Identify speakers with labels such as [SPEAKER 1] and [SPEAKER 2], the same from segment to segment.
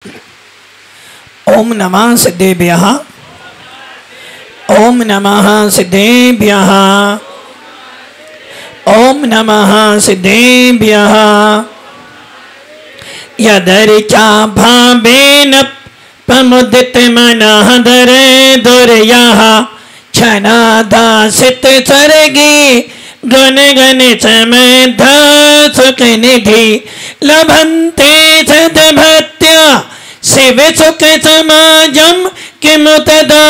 [SPEAKER 1] ओम नमः सिद्धेभ्यः, ओम नमः सिद्धेभ्यः, ओम नमः सिद्धेभ्यः। यदर्चा भावेन प्रमुदित मनः दरे दुर्यः क्षणादासित स्वर्गी गण गण समेध सुख निधि लभन्ते सद्भक्त्या शिव सुख समाजम किम तदा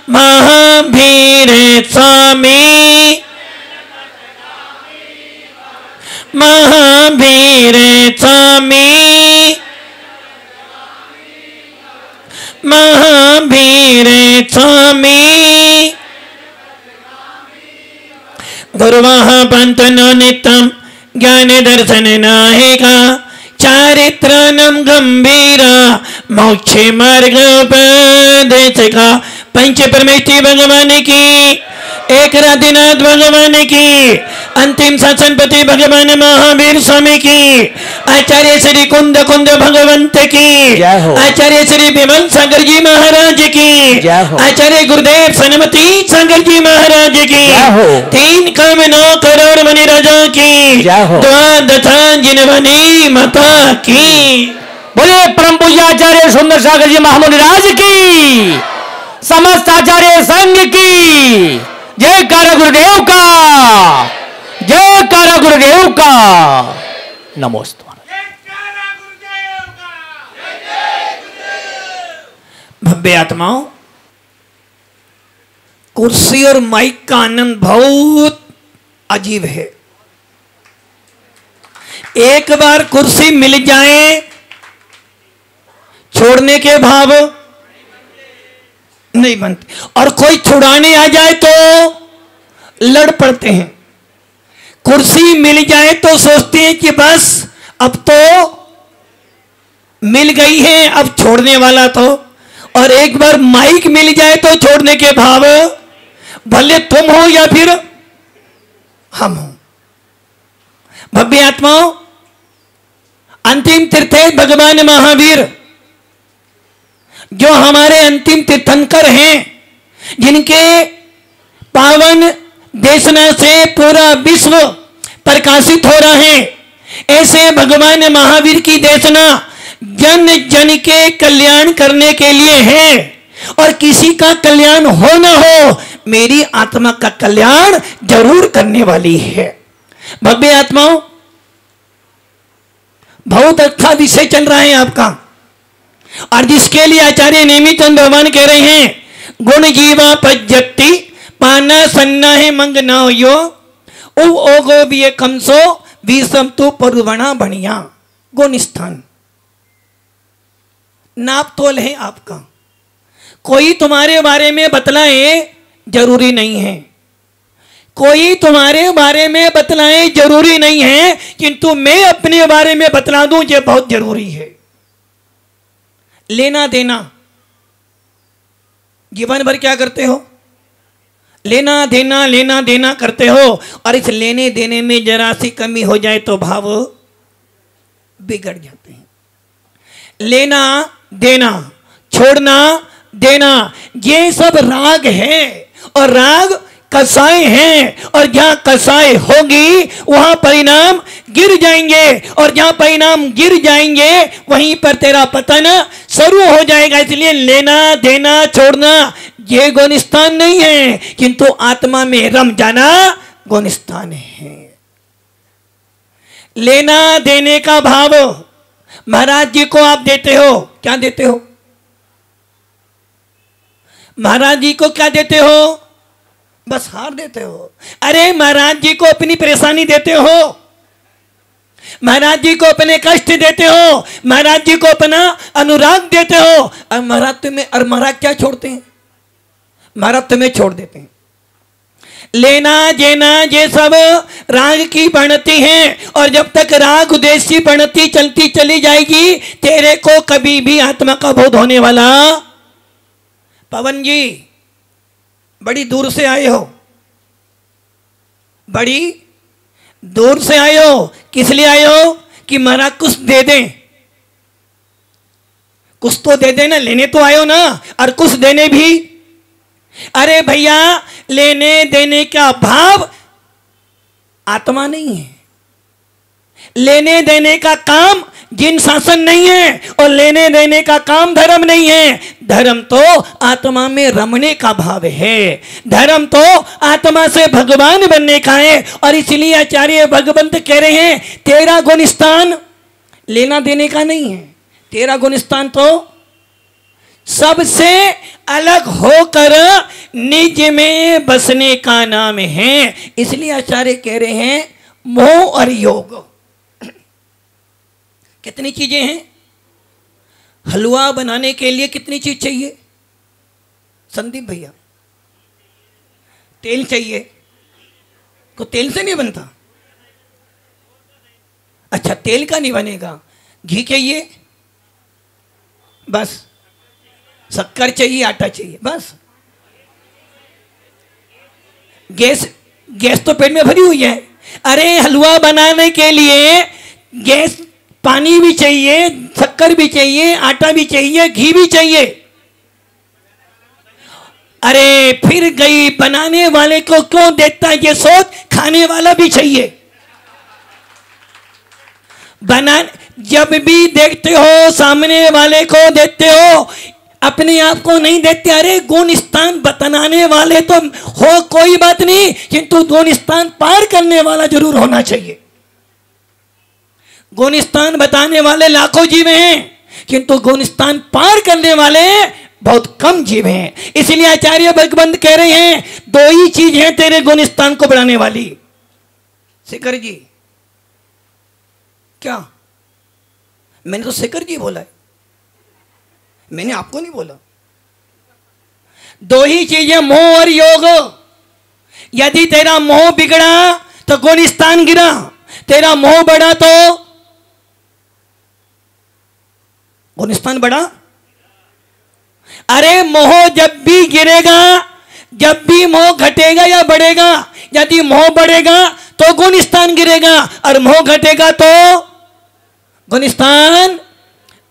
[SPEAKER 1] महावीर स्वामी, महावीर स्वामी, महावीर स्वामी। गुरुवाह पंतनो नित्यम ज्ञान दर्शन नायिका चारित्रानम गंभीरा मोक्ष मार्ग उपदेशिका। पंच परमेष्ठी भगवान की, एक राधिनाथ भगवान की, अंतिम शासनपति भगवान महावीर स्वामी की, आचार्य श्री कुंद कुंद भगवंत की, आचार्य श्री विमल सागर जी महाराज की, आचार्य गुरुदेव सनमती सागर जी महाराज की, 3 करोड़ 9 करोड़ मणि राजा की, द्वादशांजन बनी माता की।
[SPEAKER 2] बोले परम पूज्य आचार्य सुंदर सागर जी महामुनिराज की, समस्त आचार्य संघ की जय कार गुरुदेव का, जय कार गुरुदेव का। नमोस्तु।
[SPEAKER 1] भव्य आत्माओं, कुर्सी और माइक का आनंद बहुत अजीब है। एक बार कुर्सी मिल जाए, छोड़ने के भाव नहीं बनते, और कोई छुड़ाने आ जाए तो लड़ पड़ते हैं। कुर्सी मिल जाए तो सोचते हैं कि बस अब तो मिल गई है, अब छोड़ने वाला तो, और एक बार माइक मिल जाए तो छोड़ने के भाव, भले तुम हो या फिर हम हो। भव्य आत्माओं, अंतिम तीर्थेश भगवान महावीर जो हमारे अंतिम तीर्थंकर हैं, जिनके पावन देशना से पूरा विश्व प्रकाशित हो रहा है, ऐसे भगवान महावीर की देशना जन जन के कल्याण करने के लिए है, और किसी का कल्याण हो न हो, मेरी आत्मा का कल्याण जरूर करने वाली है। भव्य आत्माओं, बहुत अच्छा विषय चल रहा है आपका, और जिसके लिए आचार्य नेमित चंद भगवान कह रहे हैं, गुण जीवा पज्जति पाना सन्ना है मंग ना यो ओगो भी कमसो विषम तो परुवणा बढ़िया। गुण स्थान नाप तोल है आपका, कोई तुम्हारे बारे में बतलाए जरूरी नहीं है, कोई तुम्हारे बारे में बतलाए जरूरी नहीं है, किंतु मैं अपने बारे में बतला दूं ये बहुत जरूरी है। लेना देना, जीवन भर क्या करते हो? लेना देना करते हो, और इस लेने देने में जरा सी कमी हो जाए तो भाव बिगड़ जाते हैं। लेना देना, छोड़ना देना, ये सब राग है, और राग कसाई हैं, और जहां कसाई होगी वहां परिणाम गिर जाएंगे, और जहां परिणाम गिर जाएंगे वहीं पर तेरा पतन शुरू हो जाएगा। इसलिए लेना देना छोड़ना ये गुणस्थान नहीं है, किंतु आत्मा में रम जाना गुणस्थान है। लेना देने का भाव महाराज जी को आप देते हो, क्या देते हो? महाराज जी को क्या देते हो? बस हार देते हो। अरे महाराज जी को अपनी परेशानी देते हो, महाराज जी को अपने कष्ट देते हो, महाराज जी को अपना अनुराग देते हो, और महाराज तुम्हें, और महाराज क्या छोड़ते हैं? महाराज तुम्हें छोड़ देते हैं। लेना देना ये सब राग की बढ़ती है, और जब तक राग उद्देश्य बढ़ती चलती चली जाएगी, तेरे को कभी भी आत्मा का बोध होने वाला। पवन जी बड़ी दूर से आए हो, बड़ी दूर से आए हो, किस लिए आए हो? कि महाराज कुछ दे दें। कुछ तो दे देना, लेने तो आयो ना, और कुछ देने भी। अरे भैया, लेने देने का भाव आत्मा नहीं है। लेने देने का काम जिन शासन नहीं है, और लेने देने का काम धर्म नहीं है। धर्म तो आत्मा में रमने का भाव है, धर्म तो आत्मा से भगवान बनने का है। और इसलिए आचार्य भगवंत कह रहे हैं, तेरा गुणस्थान लेना देने का नहीं है, तेरा गुणस्थान तो सबसे अलग होकर निज में बसने का नाम है। इसलिए आचार्य कह रहे हैं, मोह और योग। कितनी चीजें हैं? हलवा बनाने के लिए कितनी चीज चाहिए संदीप भैया? तेल चाहिए, को तेल से नहीं बनता। अच्छा, तेल का नहीं बनेगा, घी चाहिए, बस। शक्कर चाहिए, आटा चाहिए, बस। गैस तो पेट में भरी हुई है। अरे हलवा बनाने के लिए गैस, पानी भी चाहिए, शक्कर भी चाहिए, आटा भी चाहिए, घी भी चाहिए। अरे फिर गई बनाने वाले को क्यों देता है ये सोच, खाने वाला भी चाहिए। जब भी देखते हो सामने वाले को देते हो, अपने आप को नहीं देते। अरे गुण स्थान बताने वाले तो हो, कोई बात नहीं, किंतु गुण स्थान पार करने वाला जरूर होना चाहिए। गुण स्थान बताने वाले लाखों जीव हैं, किंतु गुण स्थान पार करने वाले बहुत कम जीव हैं। इसलिए आचार्य भगवंत कह रहे हैं, दो ही चीज हैं तेरे गुण स्थान को बढ़ाने वाली। शेखर जी, क्या मैंने तो शेखर जी बोला है, मैंने आपको नहीं बोला। दो ही चीजें, मोह और योग। यदि तेरा मोह बिगड़ा तो गुण स्थान गिरा, तेरा मोह बढ़ा तो गुण स्थान बढ़ा। अरे मोह जब भी गिरेगा, जब भी मोह घटेगा या बढ़ेगा, यदि मोह बढ़ेगा तो गुण स्थान गिरेगा, और मोह घटेगा तो गुण स्थान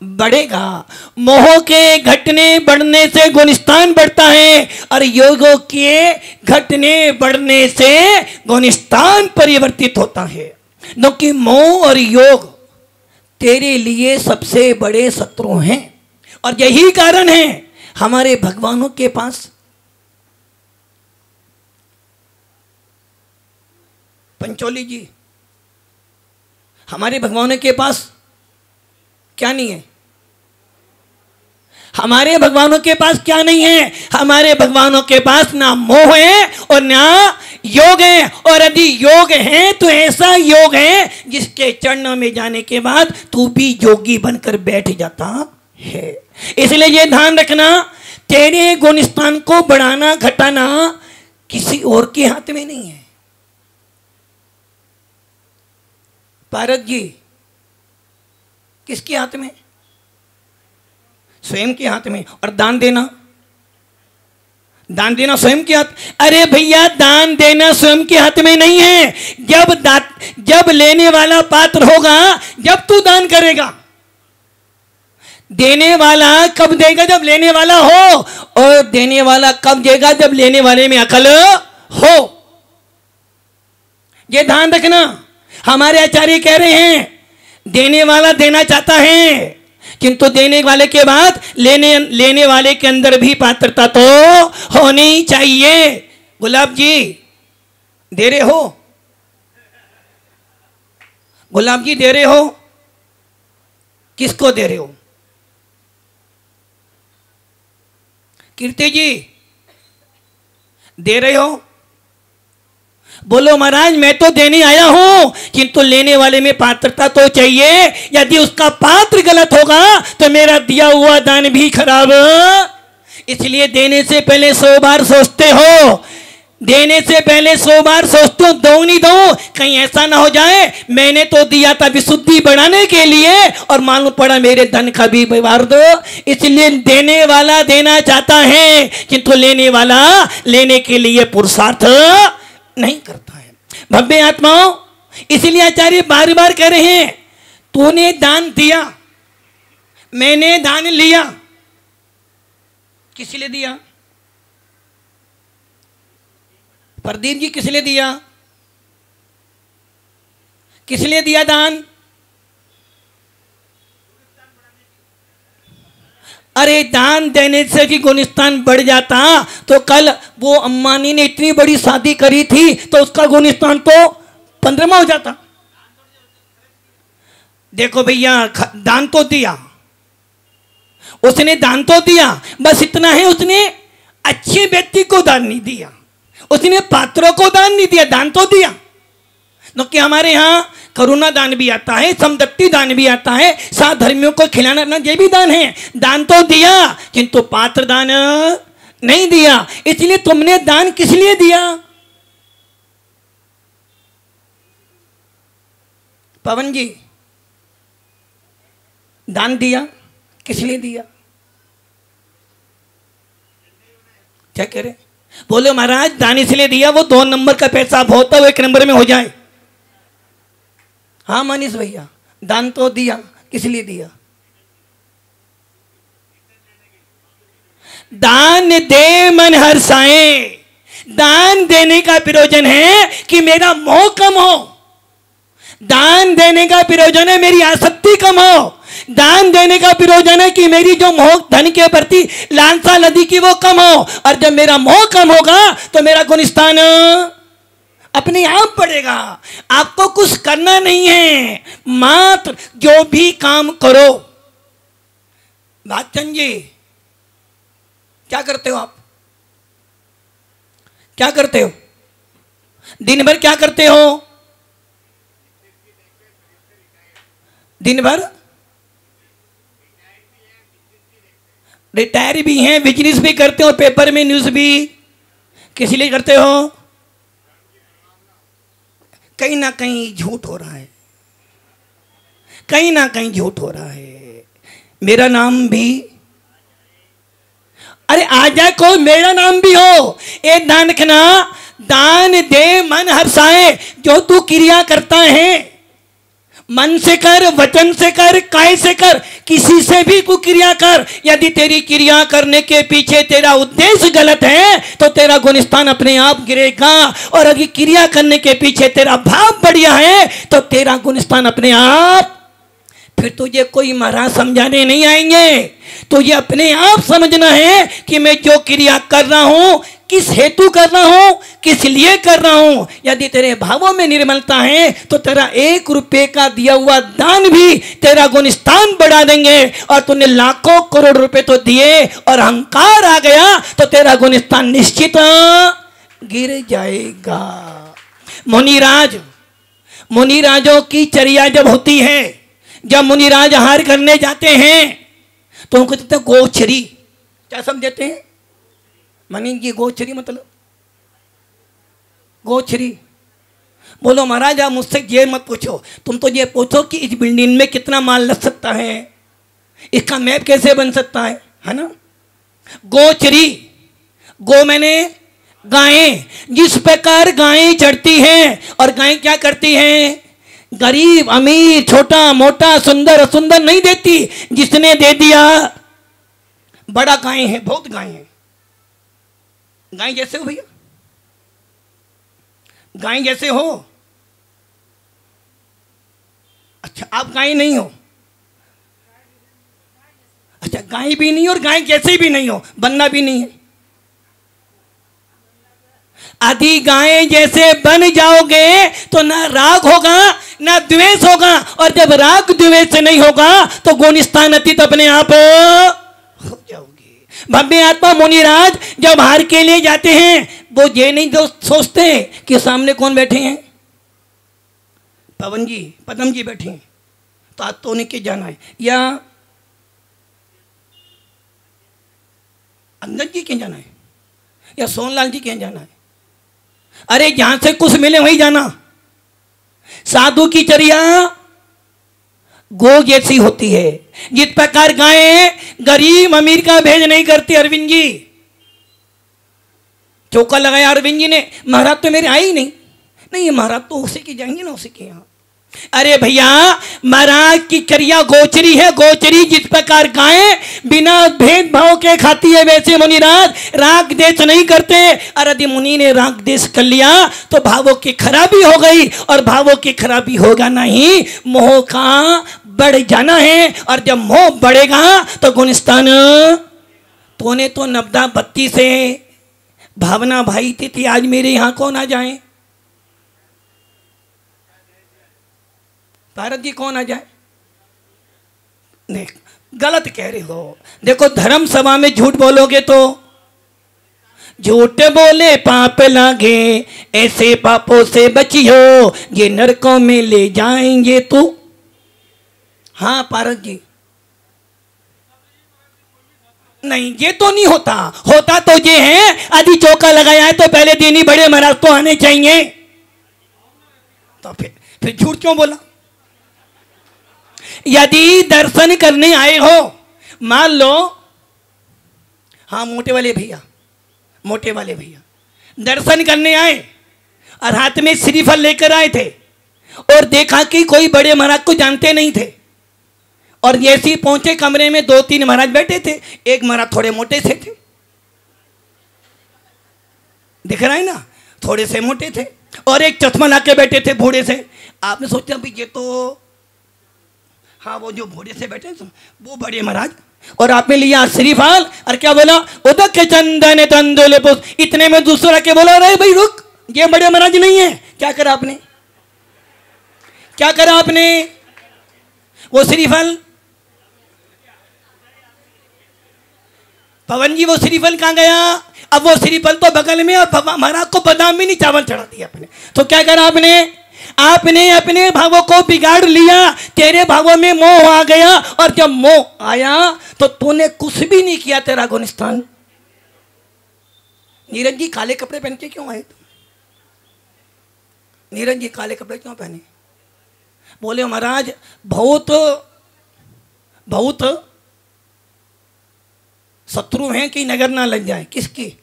[SPEAKER 1] बढ़ेगा। मोह के घटने बढ़ने से गुण स्थान बढ़ता है, और योगों के घटने बढ़ने से गुण स्थान परिवर्तित होता है। क्योंकि मोह और योग तेरे लिए सबसे बड़े शत्रु हैं। और यही कारण है हमारे भगवानों के पास पंचोली जी, हमारे भगवानों के पास क्या नहीं है? हमारे भगवानों के पास क्या नहीं है? हमारे भगवानों के पास ना मोह है और ना योग है। और यदि योग है तो ऐसा योग है जिसके चरणों में जाने के बाद तू भी योगी बनकर बैठ जाता है। इसलिए ये ध्यान रखना, तेरे गुण स्थान को बढ़ाना घटाना किसी और के हाथ में नहीं है। पारद जी, किसके हाथ में? स्वयं के हाथ में। और दान देना, दान देना स्वयं के हाथ। अरे भैया, दान देना स्वयं के हाथ में नहीं है। जब लेने वाला पात्र होगा जब तू दान करेगा। देने वाला कब देगा? जब लेने वाला हो। और देने वाला कब देगा? जब लेने वाले में अकल हो। ये ध्यान रखना। हमारे आचार्य कह रहे हैं, देने वाला देना चाहता है, किंतु देने वाले के बाद लेने वाले के अंदर भी पात्रता तो होनी चाहिए। गुलाब जी दे रहे हो? गुलाब जी दे रहे हो? किसको दे रहे हो? कीर्ति जी दे रहे हो? बोलो महाराज, मैं तो देने आया हूं, किंतु लेने वाले में पात्रता तो चाहिए। यदि उसका पात्र गलत होगा तो मेरा दिया हुआ दान भी खराब। इसलिए देने से पहले 100 बार सोचते हो। देने से पहले 100 बार सोचते हो, दो नहीं दो, कहीं ऐसा ना हो जाए मैंने तो दिया था विशुद्धि बढ़ाने के लिए और मालूम पड़ा मेरे धन का भी व्यवहार दो। इसलिए देने वाला देना चाहता है, किंतु लेने वाला लेने के लिए पुरुषार्थ नहीं करता है। भव्य आत्माओं, इसलिए आचार्य बार बार कह रहे हैं, तूने दान दिया, मैंने दान लिया, किस लिए दिया? प्रदीप जी किस लिए दिया? किस लिए दिया दान? अरे दान देने से भी गुलिस्तान बढ़ जाता तो कल वो अम्बानी ने इतनी बड़ी शादी करी थी तो उसका गुलिस्तान तो 15वां हो जाता। देखो भैया, दान तो दिया उसने, दान तो दिया, बस इतना है उसने अच्छे व्यक्ति को दान नहीं दिया, उसने पात्रों को दान नहीं दिया, दान तो दिया। तो क्या हमारे यहाँ करुणा दान भी आता है, समदत्ती दान भी आता है, सात धर्मियों को खिलाना ना, ये भी दान है। दान तो दिया किंतु पात्र दान नहीं दिया। इसलिए तुमने दान किस लिए दिया? पवन जी, दान दिया किस लिए दिया? क्या कह रहे? बोले महाराज दान इसलिए दिया वो 2 नंबर का पैसा बहुत है वो 1 नंबर में हो जाए। हाँ मनीष भैया, दान तो दिया, किस लिए दिया? दान दे मन हर्षाए। दान देने का प्रयोजन है कि मेरा मोह कम हो, दान देने का प्रयोजन है मेरी आसक्ति कम हो, दान देने का प्रयोजन है कि मेरी जो मोह धन के प्रति लालसा लदी की वो कम हो। और जब मेरा मोह कम होगा तो मेरा गुणस्थान अपने आप बढ़ेगा। आपको कुछ करना नहीं है, मात्र जो भी काम करो। बातचंद जी, क्या करते हो आप? क्या करते हो दिन भर? क्या करते हो दिन भर? रिटायर भी हैं, बिजनेस भी करते हो, पेपर में न्यूज भी किस लिए करते हो? कहीं ना कहीं झूठ हो रहा है, कहीं ना कहीं झूठ हो रहा है। मेरा नाम भी, अरे आ जाए कोई, मेरा नाम भी हो। ए दान रखना, दान दे मन हर्षाए। जो तू क्रिया करता है मन से कर, वचन से कर, काय से कर, किसी से भी तू क्रिया कर। यदि तेरी क्रिया करने के पीछे तेरा उद्देश्य गलत है तो तेरा गुणस्थान अपने आप गिरेगा। और यदि क्रिया करने के पीछे तेरा भाव बढ़िया है तो तेरा गुणस्थान अपने आप, फिर तुझे कोई महाराज समझाने नहीं आएंगे। तुझे अपने आप समझना है कि मैं जो क्रिया कर रहा हूं किस हेतु कर रहा हूं, किस लिए कर रहा हूं। यदि तेरे भावों में निर्मलता है तो तेरा 1 रुपये का दिया हुआ दान भी तेरा गुणस्थान बढ़ा देंगे। और तूने लाखों करोड़ रुपए तो दिए और अहंकार आ गया तो तेरा गुणस्थान निश्चित गिर जाएगा। मुनिराज, मुनिराजों की चर्या जब होती है, जब मुनिराज आहार करने जाते हैं तो उनको कहते हैं गोचरी। क्या समझते हैं मनीष जी? गोचरी मतलब गोचरी। बोलो महाराज आप मुझसे ये मत पूछो, तुम तो ये पूछो कि इस बिल्डिंग में कितना माल लग सकता है, इसका मैप कैसे बन सकता है ना? गोचरी, गो मैंने गायें। जिस प्रकार गायें चढ़ती हैं और गायें क्या करती हैं, गरीब अमीर छोटा मोटा सुंदर असुंदर नहीं देती, जिसने दे दिया बड़ा गायें है, बहुत गायें हैं। गाय जैसे हो भैया, गाय जैसे हो। अच्छा आप गाय नहीं हो, अच्छा गाय भी नहीं और गाय जैसे भी नहीं हो, बनना भी नहीं है। आधी गाय जैसे बन जाओगे तो ना राग होगा ना द्वेष होगा। और जब राग द्वेष नहीं होगा तो गुणस्थान अतीत अपने आप हो जाओगे। भव्य आत्मा मुनिराज जब हार के लिए जाते हैं वो ये नहीं सोचते कि सामने कौन बैठे हैं, पवन जी पदम जी बैठे हैं तो आज तो उन्हें के जाना है, या अंगद जी के जाना है, या सोनलाल जी के जाना है। अरे जहां से कुछ मिले वहीं जाना। साधु की चर्या गो जैसी होती है। जिस प्रकार गायें गरीब अमीर का भेद नहीं करती। अरविंद जी चौका लगाया अरविंद जी ने, महाराज तो मेरे आए ही नहीं। नहीं महाराज तो उसी के जाएंगे ना, उसी के यहाँ। अरे भैया, महाराज की क्रिया गोचरी है, गोचरी जिस प्रकार गायें बिना भेदभाव के खाती है, वैसे मुनिराज राग देश नहीं करते। और यदि मुनि ने राग देश कर लिया तो भावों की खराबी हो गई, और भावों की खराबी होगा नहीं, मोह का बढ़ जाना है। और जब मोह बढ़ेगा तो गुणस्थान तूने तो नब्दा बत्ती से भावना भाई थी, आज मेरे यहां कौन आ जाए? भारत जी कौन आ जाए? नहीं, गलत कह रहे हो। देखो, धर्म सभा में झूठ बोलोगे तो झूठ बोले पाप लागे, ऐसे पापों से बचियो, ये नरकों में ले जाएंगे तू। हाँ पारस जी, नहीं ये तो नहीं होता, होता तो ये है, आदि चौका लगाया है तो पहले दिन ही बड़े महाराज तो आने चाहिए, तो फिर झूठ क्यों बोला? यदि दर्शन करने आए हो, मान लो, हाँ मोटे वाले भैया दर्शन करने आए और हाथ में श्रीफल लेकर आए थे, और देखा कि कोई बड़े महाराज को जानते नहीं थे, और जैसे ही पहुंचे कमरे में 2-3 महाराज बैठे थे, एक महाराज थोड़े मोटे से थे, दिख रहा है ना, थोड़े से मोटे थे, और एक चश्मा लाके बैठे थे बूढ़े से। आपने सोचा भी ये तो, हाँ वो जो बूढ़े से बैठे वो बड़े महाराज, और आपने लिया श्रीफल और क्या बोला, उदक के चंदन तंदुल पुष्प। इतने में दूसरा के बोला, अरे भाई रुक, ये बड़े महाराज नहीं है। क्या करा आपने? वो श्रीफल, पवन जी वो श्रीफल कहाँ गया? अब वो श्रीफल तो बगल में, और महाराज को बादाम भी नहीं, चावल चढ़ा दिया आपने। तो क्या करा आपने अपने भावों को बिगाड़ लिया, तेरे भावों में मोह आ गया, और जब मोह आया तो तूने कुछ भी नहीं किया, तेरा गुणस्थान। नीरज जी काले कपड़े पहन के क्यों आए तुम? नीरज जी काले कपड़े क्यों पहने? बोले महाराज बहुत शत्रु हैं कि नजर ना लग जाए। किसकी?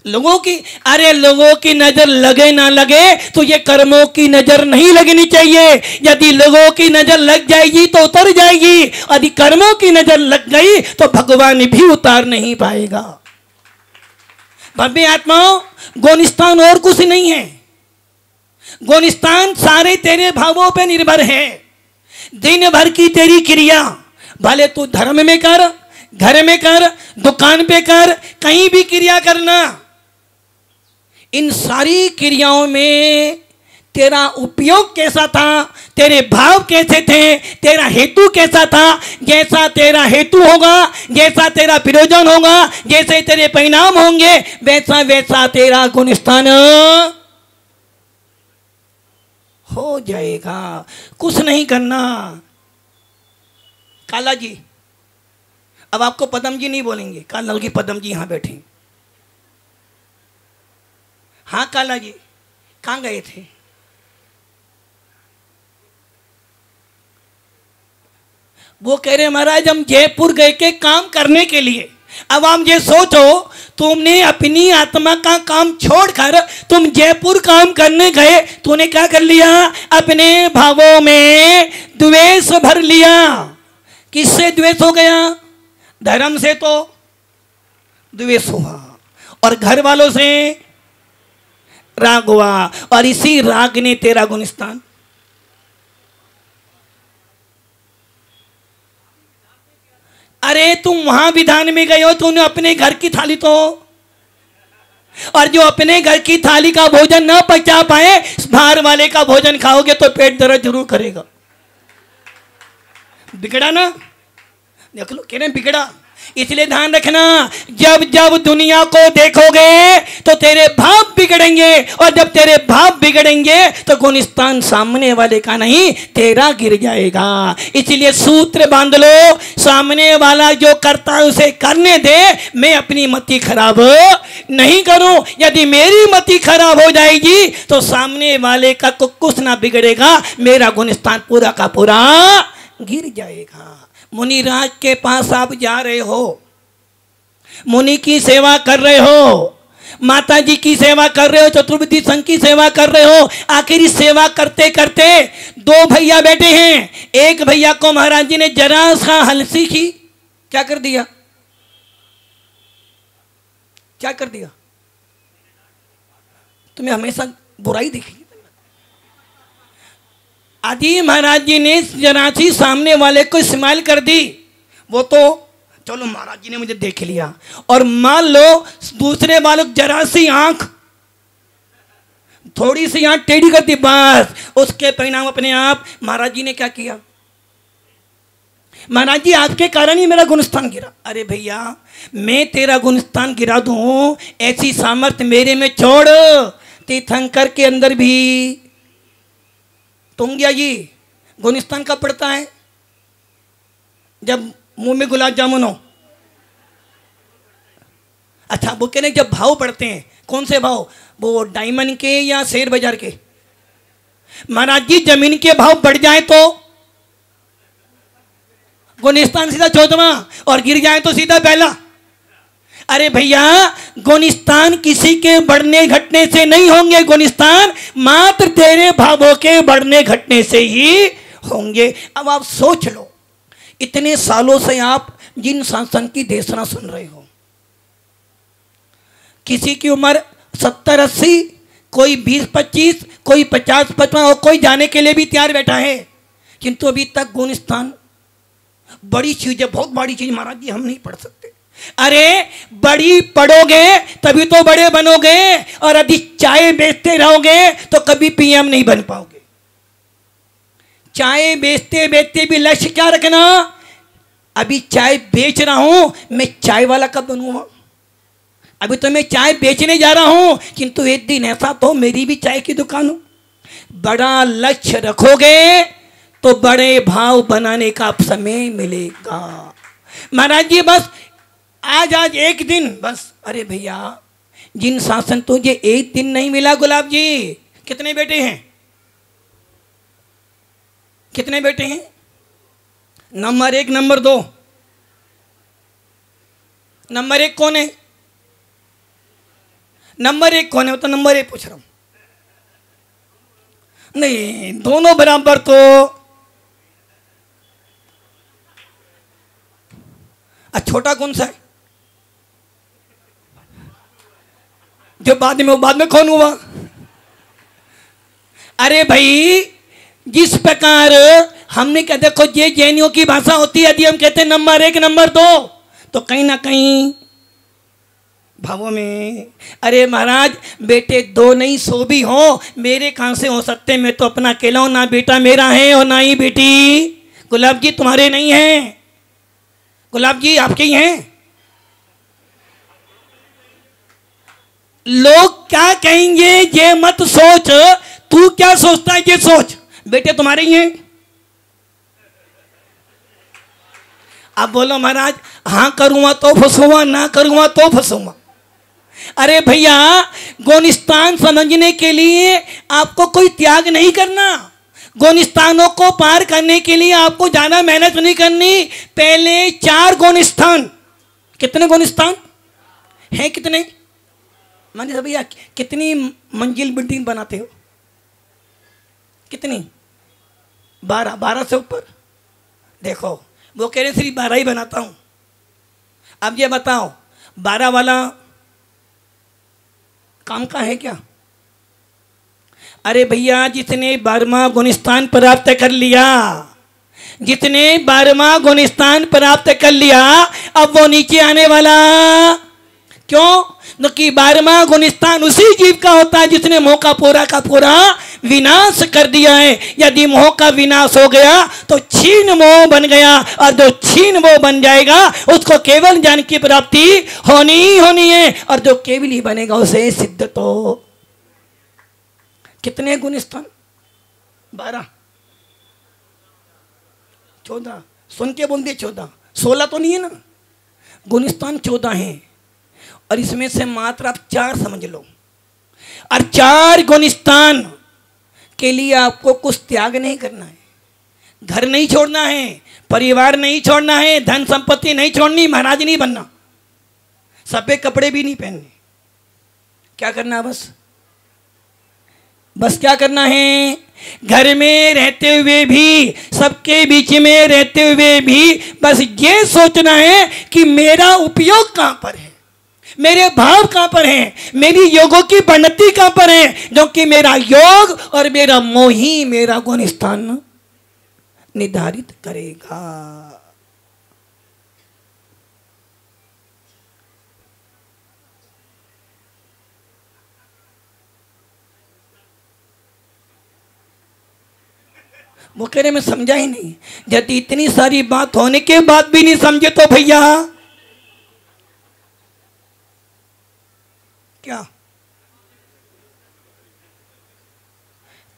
[SPEAKER 1] लोगों की। अरे लोगों की नजर लगे ना लगे तो ये कर्मों की नजर नहीं लगनी चाहिए। यदि लोगों की नजर लग जाएगी तो उतर जाएगी, यदि कर्मों की नजर लग गई तो भगवान भी उतार नहीं पाएगा। भव्य आत्माओं, गुणस्थान और कुछ नहीं है, गुणस्थान सारे तेरे भावों पे निर्भर है। दिन भर की तेरी क्रिया, भले तू धर्म में कर, घर में कर, दुकान पे कर, कहीं भी क्रिया करना, इन सारी क्रियाओं में तेरा उपयोग कैसा था, तेरे भाव कैसे थे, तेरा हेतु कैसा था। जैसा तेरा हेतु होगा, जैसा तेरा प्रयोजन होगा, जैसे तेरे परिणाम होंगे, वैसा वैसा तेरा गुणस्थान हो जाएगा। कुछ नहीं करना। काला जी, अब आपको पदम जी नहीं बोलेंगे, काला जी पदम जी यहां बैठे। हाँ काला जी, कहाँ गए थे? वो कह रहे महाराज हम जयपुर गए के काम करने के लिए। अब हम ये सोचो, तुमने अपनी आत्मा का काम छोड़कर तुम जयपुर काम करने गए, तूने क्या कर लिया? अपने भावों में द्वेष भर लिया। किससे द्वेष हो गया? धर्म से तो द्वेष हुआ, और घर वालों से राग हुआ, और इसी राग ने तेरा गुणस्थान। अरे तुम वहां विधान में गए हो, तूने अपने घर की थाली तो, और जो अपने घर की थाली का भोजन ना पचा पाए, बाहर वाले का भोजन खाओगे तो पेट दर्द जरूर करेगा। बिगड़ा ना, देख लो, कह रहे बिगड़ा। इसलिए ध्यान रखना, जब जब दुनिया को देखोगे तो तेरे भाव बिगड़ेंगे, और जब तेरे भाव बिगड़ेंगे तो गुणस्थान सामने वाले का नहीं तेरा गिर जाएगा। इसलिए सूत्र बांध लो, सामने वाला जो करता है उसे करने दे, मैं अपनी मति खराब नहीं करूं। यदि मेरी मति खराब हो जाएगी तो सामने वाले का कुछ ना बिगड़ेगा, मेरा गुणस्थान पूरा का पूरा गिर जाएगा। मुनिराज के पास आप जा रहे हो, मुनि की सेवा कर रहे हो, माता जी की सेवा कर रहे हो, चतुर्वेदी संघ की सेवा कर रहे हो। आखिर इस सेवा करते करते दो भैया बैठे हैं। एक भैया को महाराज जी ने जरा सा हंसी की, क्या कर दिया? क्या कर दिया? तुम्हें हमेशा बुराई दिखी। आदि महाराज जी ने जरा सी सामने वाले को स्माइल कर दी। वो तो चलो महाराज जी ने मुझे देख लिया, और मान लो दूसरे वालों जरा सी आंख, थोड़ी सी आंख टेढ़ी कर दी, बस उसके परिणाम अपने आप महाराज जी ने क्या किया? महाराज जी आपके कारण ही मेरा गुणस्थान गिरा। अरे भैया मैं तेरा गुणस्थान गिरा दूं ऐसी सामर्थ्य मेरे में छोड़। तीर्थंकर के अंदर भी तुंगिया जी गुणस्थान कब पड़ता है? जब मुंह में गुलाब जामुन हो। अच्छा वो कह रहे जब भाव पड़ते हैं, कौन से भाव? वो डायमंड के या शेयर बाजार के? महाराज जी जमीन के भाव बढ़ जाए तो गुणस्थान सीधा 14वां, और गिर जाए तो सीधा पहला। अरे भैया गुणस्थान किसी के बढ़ने घटने से नहीं होंगे, गुणस्थान मात्र तेरे भावों के बढ़ने घटने से ही होंगे। अब आप सोच लो, इतने सालों से आप जिन शासन की देशना सुन रहे हो, किसी की उम्र 70-80, कोई 20-25, कोई 50-55, और कोई जाने के लिए भी तैयार बैठा है, किंतु अभी तक गुणस्थान बड़ी चीज है, बहुत बड़ी चीज महाराज जी हम नहीं पढ़ सकते। अरे बड़ी पढ़ोगे तभी तो बड़े बनोगे, और यदि चाय बेचते रहोगे तो कभी पीएम नहीं बन पाओगे। चाय बेचते बेचते भी लक्ष्य क्या रखना? अभी चाय बेच रहा हूं, मैं चाय वाला कब बनूंगा? अभी तो मैं चाय बेचने जा रहा हूं, किंतु एक दिन ऐसा तो मेरी भी चाय की दुकान हो। बड़ा लक्ष्य रखोगे तो बड़े भाव बनाने का समय मिलेगा। महाराज जी बस आज एक दिन बस। अरे भैया जिन शासन तुझे एक दिन नहीं मिला, गुलाब जी कितने बेटे हैं? कितने बेटे हैं? Number 1, number 2। नंबर 1 कौन है? नंबर 1 कौन है? वो तो नंबर 1 पूछ रहा हूं। नहीं दोनों बराबर तो। छोटा कौन सा है? जो बाद में, वो बाद में कौन हुआ? अरे भाई जिस प्रकार हमने कहा, देखो ये जैनियों की भाषा होती है, यदि हम कहते हैं नंबर 1 नंबर 2, तो कहीं ना कहीं भावों में। अरे महाराज बेटे 2 नहीं 100 भी हो, मेरे कहां से हो सकते? मैं तो अपना अकेला हूं, ना बेटा मेरा है और ना ही बेटी। गुलाब जी तुम्हारे नहीं हैं, गुलाब जी आपके ही हैं। लोग क्या कहेंगे ये मत सोच, तू क्या सोचता है ये सोच। बेटे तुम्हारे ही हैं। अब बोलो महाराज हाँ करूंगा तो फंसूंगा, ना करूंगा तो फंसूंगा। अरे भैया गुणस्थान समझने के लिए आपको कोई त्याग नहीं करना, गुणस्थानों को पार करने के लिए आपको ज्यादा मेहनत नहीं करनी। पहले 4 गुणस्थान। कितने गुणस्थान है? कितने? मानिए भैया कितनी मंजिल बिल्डिंग बनाते हो? कितनी? 12 से ऊपर। देखो वो कह रहे सिर्फ 12 ही बनाता हूं। अब ये बताओ 12 वाला काम का है क्या? अरे भैया जिसने 12वां गुणस्थान प्राप्त कर लिया, जितने 12वां गुणस्थान प्राप्त कर लिया, अब वो नीचे आने वाला क्यों? कि 12वां गुणस्थान उसी जीव का होता है जिसने मोह का पूरा विनाश कर दिया है। यदि मोह का विनाश हो गया तो छीन मोह बन गया, और जो छीन मोह बन जाएगा उसको केवल ज्ञान की प्राप्ति होनी है, और जो केवल ही बनेगा उसे सिद्ध। तो कितने गुणस्थान? 12 14 सुन के बोल दिए 14, 16 तो नहीं है ना। गुणस्थान 14 हैं, और इसमें से मात्र आप 4 समझ लो। और 4 गुणस्थान के लिए आपको कुछ त्याग नहीं करना है, घर नहीं छोड़ना है, परिवार नहीं छोड़ना है, धन संपत्ति नहीं छोड़नी, महाराज नहीं बनना, सफेद कपड़े भी नहीं पहनने। क्या करना है? बस क्या करना है? घर में रहते हुए भी, सबके बीच में रहते हुए भी बस ये सोचना है कि मेरा उपयोग कहां पर है, मेरे भाव कहां पर हैं, मेरी योगों की परिणति कहां पर है, जो कि मेरा योग और मेरा मोह ही मेरा गुण स्थान निर्धारित करेगा। वो कह रहे मैं समझा ही नहीं। यदि इतनी सारी बात होने के बाद भी नहीं समझे तो भैया क्या?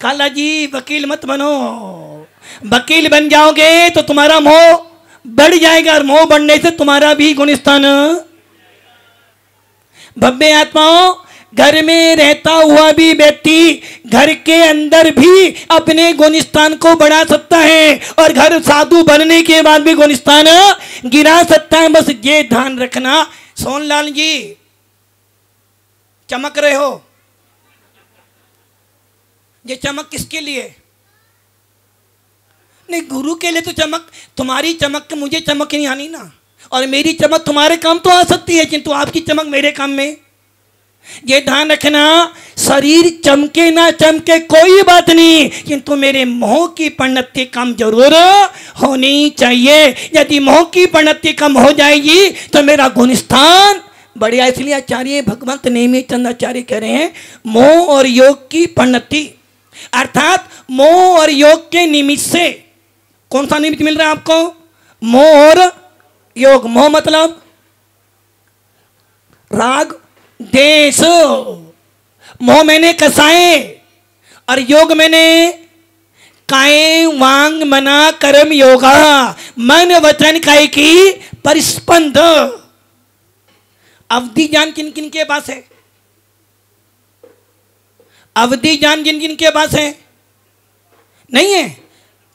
[SPEAKER 1] काला जी वकील मत बनो। वकील बन जाओगे तो तुम्हारा मोह बढ़ जाएगा, और मोह बढ़ने से तुम्हारा भी गुणस्थान। भव्य आत्माओं, घर में रहता हुआ भी व्यक्ति घर के अंदर भी अपने गुणस्थान को बढ़ा सकता है, और घर साधु बनने के बाद भी गुणस्थान गिरा सकता है। बस ये ध्यान रखना। सोनलाल जी चमक रहे हो, ये चमक किसके लिए? नहीं, गुरु के लिए तो चमक, तुम्हारी चमक मुझे चमक नहीं आनी ना, और मेरी चमक तुम्हारे काम तो आ सकती है, किंतु आपकी चमक मेरे काम में। ये ध्यान रखना, शरीर चमके ना चमके कोई बात नहीं, किंतु मेरे मोह की परिणति कम जरूर होनी चाहिए। यदि मोह की परिणति कम हो जाएगी तो मेरा गुणस्थान बढ़िया। इसलिए आचार्य भगवंत नेमिचंद आचार्य कह रहे हैं, मोह और योग की परिणति, अर्थात मोह और योग के निमित्त से कौन सा निमित्त मिल रहा है आपको? मोह और योग। मोह मतलब राग देश, मोह मैंने कसाए, और योग मैंने काये वांग मना कर्म योगा, मन वचन काये की परिस्पंद। अवधि ज्ञान किन किन के पास है? अवधि ज्ञान जिन जिन के पास है? नहीं है।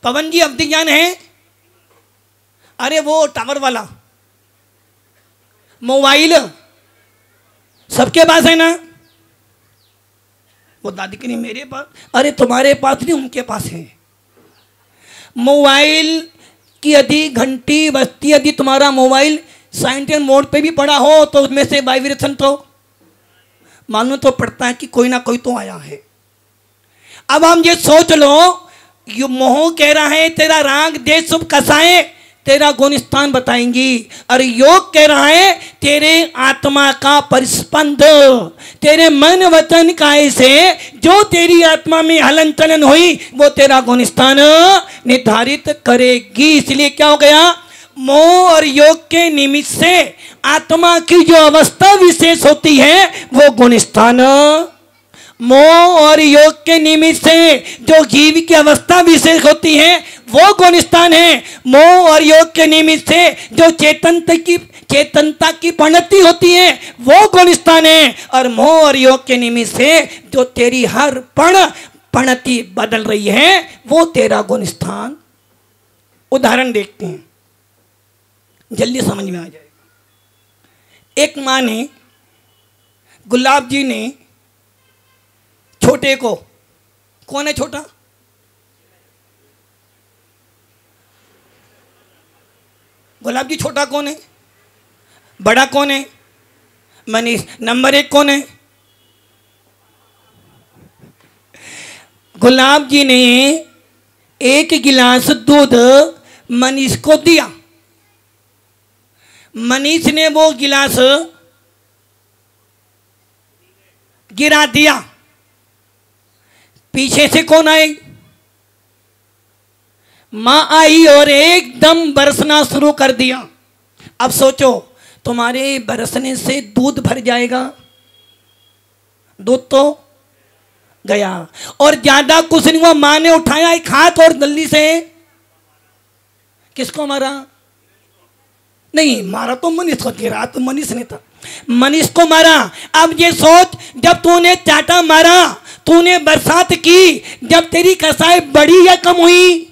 [SPEAKER 1] पवन जी अवधि ज्ञान है? अरे वो टावर वाला मोबाइल सबके पास है ना? वो दादी के नहीं मेरे पास, अरे तुम्हारे पास नहीं उनके पास है। मोबाइल की यदि घंटी बजती, यदि तुम्हारा मोबाइल साइलेंट मोड पे भी पड़ा हो तो उसमें से वाइब्रेशन तो मालूम तो पड़ता है कि कोई ना कोई तो आया है। अब हम ये सोच लो, ये मोह कह रहा है तेरा राग देश सब कसाए तेरा गुणस्थान बताएंगी, और योग कह रहा है तेरे आत्मा का परिस्पंद, तेरे मन वचन काय से जो तेरी आत्मा में हलन चलन हुई वो तेरा गुणस्थान निर्धारित करेगी। इसलिए क्या हो गया? मोह और योग के निमित्त से आत्मा की जो अवस्था विशेष होती है वो गुणस्थान, मोह और योग के निमित्त से जो जीव की अवस्था विशेष होती है वो गुणस्थान है। मोह और योग के निमित्त से जो चेतनता की परिणति होती है वो गुणस्थान है, और मोह और योग के निमित्त से जो तेरी हर परिणति बदल रही है वो तेरा गुणस्थान। उदाहरण देखते हैं, जल्दी समझ में आ जाएगा। एक माँ ने, गुलाब जी ने छोटे को, कौन है छोटा? गुलाब जी छोटा कौन है? बड़ा कौन है? मनीष। नंबर 1 कौन है? गुलाब जी ने 1 गिलास दूध मनीष को दिया। मनीष ने वो गिलास गिरा दिया। पीछे से कौन आई? मां आई और एकदम बरसना शुरू कर दिया। अब सोचो, तुम्हारे बरसने से दूध भर जाएगा? दूध तो गया, और ज्यादा कुछ नहीं हुआ। मां ने उठाया एक हाथ और जल्दी से किसको मारा? नहीं, मारा तो मनीष को, गिरा तो मनीष ने था, मनीष को मारा। अब ये सोच, जब तूने चाटा मारा, तूने बरसात की, जब तेरी कसाई बढ़ी या कम हुई?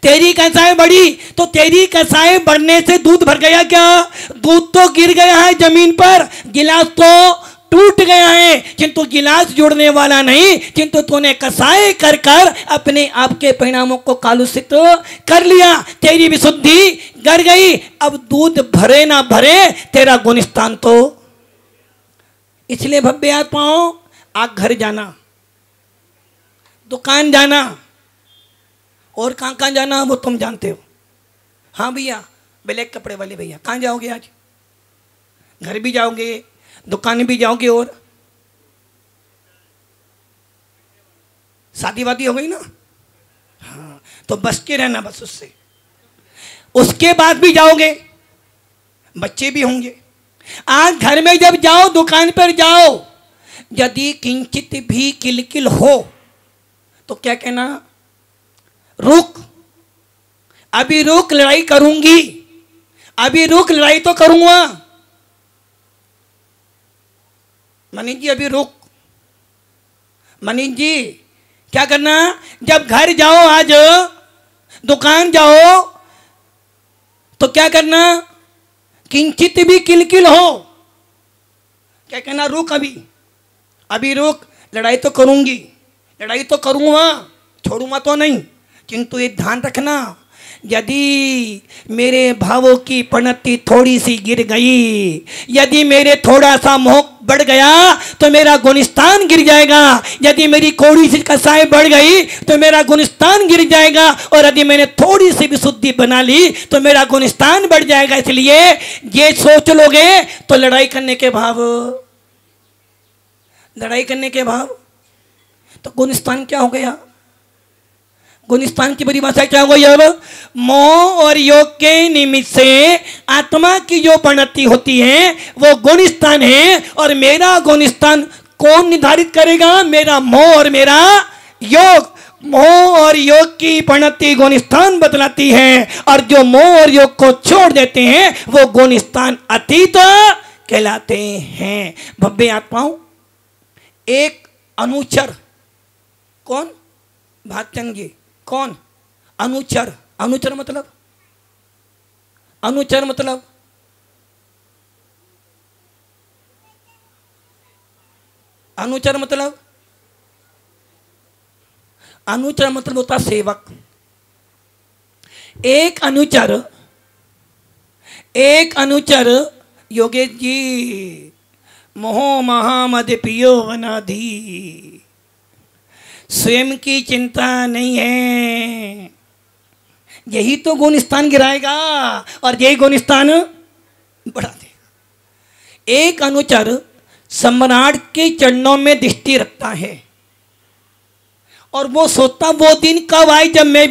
[SPEAKER 1] तेरी कसाई बढ़ी, तो तेरी कसाई बढ़ने से दूध भर गया क्या? दूध तो गिर गया है जमीन पर, गिलास तो टूट गया है, किंतु गिलास जोड़ने वाला नहीं, किंतु तूने कसाई कर कर अपने आप के परिणामों को कलुषित कर लिया। तेरी विशुद्धि कर गई। अब दूध भरे ना भरे, तेरा गुणस्थान तो। इसलिए भव्य आत्माओं, आप घर जाना, दुकान जाना, और कहाँ कहाँ जाना वो तुम जानते हो। हाँ भैया, ब्लैक कपड़े वाले भैया, कहाँ जाओगे आज? घर भी जाओगे, दुकान भी जाओगे, और शादी वादी हो गई ना, हाँ, तो बस के रहना बस उससे। उसके बाद भी जाओगे, बच्चे भी होंगे। आज घर में जब जाओ, दुकान पर जाओ, यदि किंचित भी किलकिल हो तो क्या कहना? रुक, अभी रुक, लड़ाई करूंगी, अभी रुक, लड़ाई तो करूंगा। मनीष जी अभी रुक। मनीष जी क्या करना? जब घर जाओ, आज दुकान जाओ, तो क्या करना? किंचित भी किलकिल हो, क्या कहना? रुक, अभी रुक, लड़ाई तो करूंगी, लड़ाई तो करूंगा, छोड़ूंगा तो नहीं। किंतु ये ध्यान रखना, यदि मेरे भावों की पनती थोड़ी सी गिर गई, यदि मेरे थोड़ा सा मोह बढ़ गया तो मेरा गुणस्थान गिर जाएगा। यदि मेरी थोड़ी सी कसाई बढ़ गई तो मेरा गुणस्थान गिर जाएगा। और यदि मैंने थोड़ी सी विशुद्धि बना ली तो मेरा गुणस्थान बढ़ जाएगा। इसलिए ये सोच लोगे तो लड़ाई करने के भाव, लड़ाई करने के भाव, तो गुणस्थान क्या हो गया? गुणस्थान की बड़ी भाषा क्या हो गई? अब मोह और योग के निमित्त से आत्मा की जो परिणति होती है वो गुणस्थान है। और मेरा गुणस्थान कौन निर्धारित करेगा? मेरा मोह और मेरा योग। मोह और योग की परिणति गुणस्थान बतलाती है, और जो मोह और योग को छोड़ देते हैं वो गुणस्थान अतीत कहलाते हैं। भव्य आत्माओं, एक अनुचर, कौन? भागचंद जी, कौन? अनुचर। अनुचर मतलब, अनुचर मतलब अनुचर मतलब, अनुचर मतलब होता सेवक। एक अनुचर, एक अनुचर, योगेश जी, मोह महामद पियो वनाधि, स्वयं की चिंता नहीं है, यही तो गुणस्थान गिराएगा और यही गुणस्थान बढ़ा देगा। एक अनुचर सम्राट के चरणों में दृष्टि रखता है और वो सोचता वो दिन कब आए जब मैं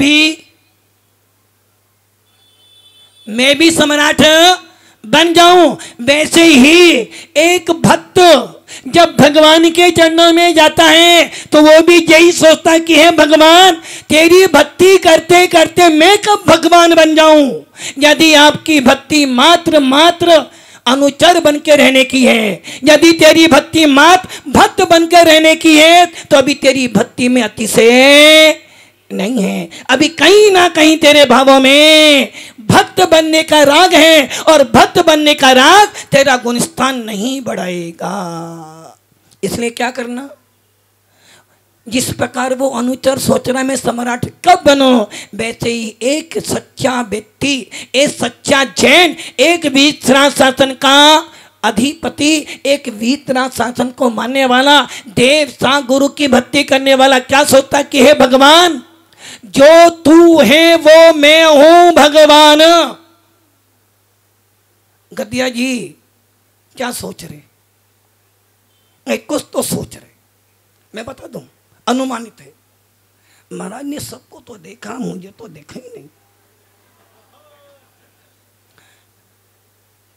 [SPEAKER 1] भी सम्राट बन जाऊं। वैसे ही एक भक्त जब भगवान के चरणों में जाता है तो वो भी यही सोचता कि हे भगवान, तेरी भक्ति करते करते मैं कब भगवान बन जाऊं। यदि आपकी भक्ति मात्र अनुचर बन के रहने की है, यदि तेरी भक्ति मात्र भक्त बन के रहने की है, तो अभी तेरी भक्ति में अतिशय नहीं है। अभी कहीं ना कहीं तेरे भावों में भक्त बनने का राग है, और भक्त बनने का राग तेरा गुणस्थान नहीं बढ़ाएगा। इसलिए क्या करना? जिस प्रकार वो अनुचर सोच रहा मैं सम्राट कब बनो, वैसे ही एक सच्चा व्यक्ति, एक सच्चा जैन, एक वीतराग शासन का अधिपति, एक वीतराग शासन को मानने वाला, देव सा गुरु की भक्ति करने वाला क्या सोचता कि हे भगवान, जो तू है वो मैं हूं भगवान। गद्दिया जी क्या सोच रहे? कुछ तो सोच रहे, मैं बता दूं, अनुमानित है। महाराज ने सबको तो देखा, मुझे तो देखा ही नहीं।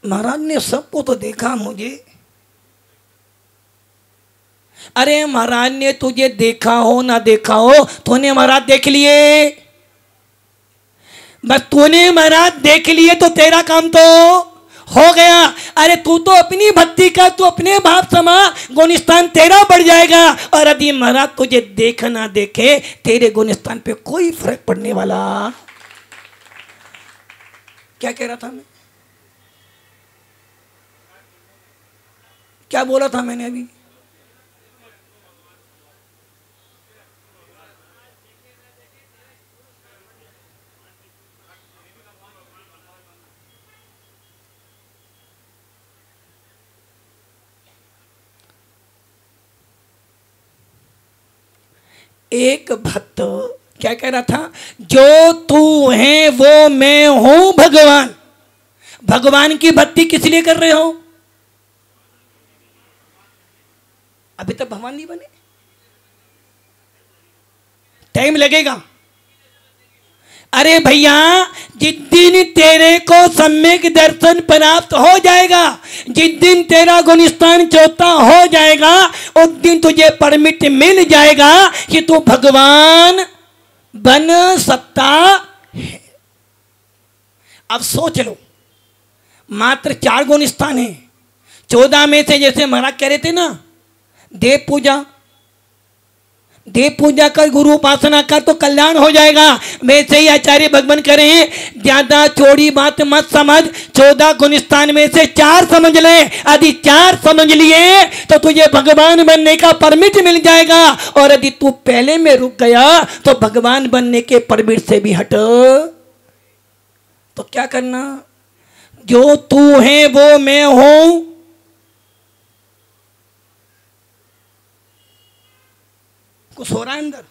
[SPEAKER 1] महाराज ने सबको तो देखा, मुझे। अरे महाराज ने तुझे देखा हो ना देखा हो, तूने महाराज देख लिए, बस तूने महाराज देख लिए तो तेरा काम तो हो गया। अरे तू तो अपनी भक्ति का, तू अपने भाव समा, गुणस्थान तेरा बढ़ जाएगा। और यदि महाराज तुझे देख ना देखे, तेरे गुणस्थान पे कोई फर्क पड़ने वाला। क्या कह रहा था मैं? क्या बोला था मैंने अभी? एक भक्त क्या कह रहा था? जो तू है वो मैं हूं भगवान। भगवान की भक्ति किस लिए कर रहे हो? अभी तक भगवान नहीं बने, टाइम लगेगा। अरे भैया, जिस दिन तेरे को सम्यक दर्शन प्राप्त हो जाएगा, जिस दिन तेरा गुणस्थान चौथा हो जाएगा, उस दिन तुझे परमिट मिल जाएगा कि तू भगवान बन सकता है। अब सोच लो, मात्र 4 गुणस्थान है। 14 में से जैसे महाराज कह रहे थे ना, देव पूजा, देव पूजा कर, गुरु उपासना कर तो कल्याण हो जाएगा। वैसे ही आचार्य भगवान करें, ज्यादा चौड़ी बात मत समझ। 14 गुणस्थान में से 4 समझ ले। यदि 4 समझ लिए तो तुझे भगवान बनने का परमिट मिल जाएगा। और यदि तू पहले में रुक गया तो भगवान बनने के परमिट से भी हट। तो क्या करना? जो तू है वो मैं हूं। कुछ हो रहा है अंदर?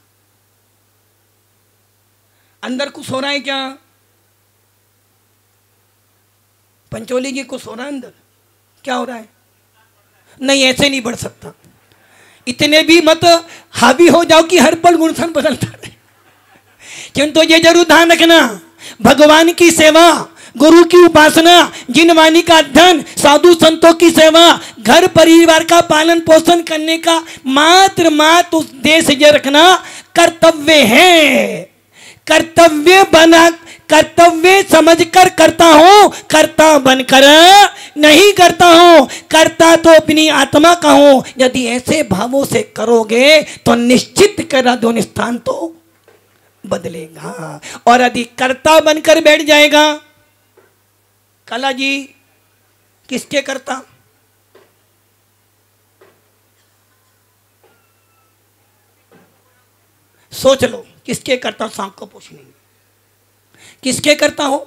[SPEAKER 1] अंदर कुछ हो रहा है क्या? पंचोली जी, कुछ हो रहा है अंदर? क्या हो रहा है? नहीं, ऐसे नहीं बढ़ सकता। इतने भी मत हावी हो जाओ कि हर पल गुणस्थान बदलता रहे। किंतु ये जरूर ध्यान रखना, भगवान की सेवा, गुरु की उपासना, जिन वाणी का अध्ययन, साधु संतों की सेवा, घर परिवार का पालन पोषण करने का मात्र उद्देश्य ये रखना कर्तव्य है। कर्तव्य बना, कर्तव्य समझकर करता हूं, कर्ता बनकर नहीं करता हूं। कर्ता तो अपनी आत्मा का हूं। यदि ऐसे भावों से करोगे तो निश्चित कर दोनों स्थान तो बदलेगा। और यदि कर्ता बनकर बैठ जाएगा, कला जी किसके करता? सोच लो, किसके करता? सांप को पूछ लेंगे, किसके करता हो?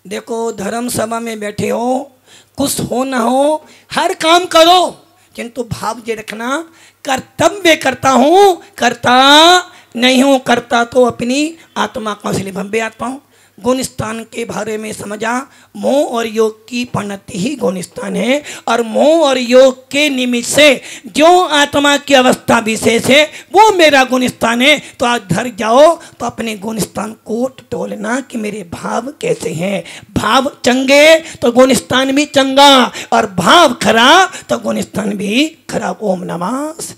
[SPEAKER 1] देखो, धर्म सभा में बैठे हो, कुछ हो ना हो, हर काम करो, किंतु भाव ये रखना, कर्तव्य करता हूं, करता नहीं हूं। करता तो अपनी आत्मा का, इसलिए भव्य आत्मा हूं। गुण स्थान के बारे में समझा, मोह और योग की परिणति ही गुण स्थान है। और मोह और योग के निमित्त से जो आत्मा की अवस्था विशेष है वो मेरा गुण स्थान है। तो आज धर जाओ तो अपने गुण स्थान को टटोलना कि मेरे भाव कैसे हैं। भाव चंगे तो गुण स्थान भी चंगा, और भाव खराब तो गुण स्थान भी खराब। ओम नमः।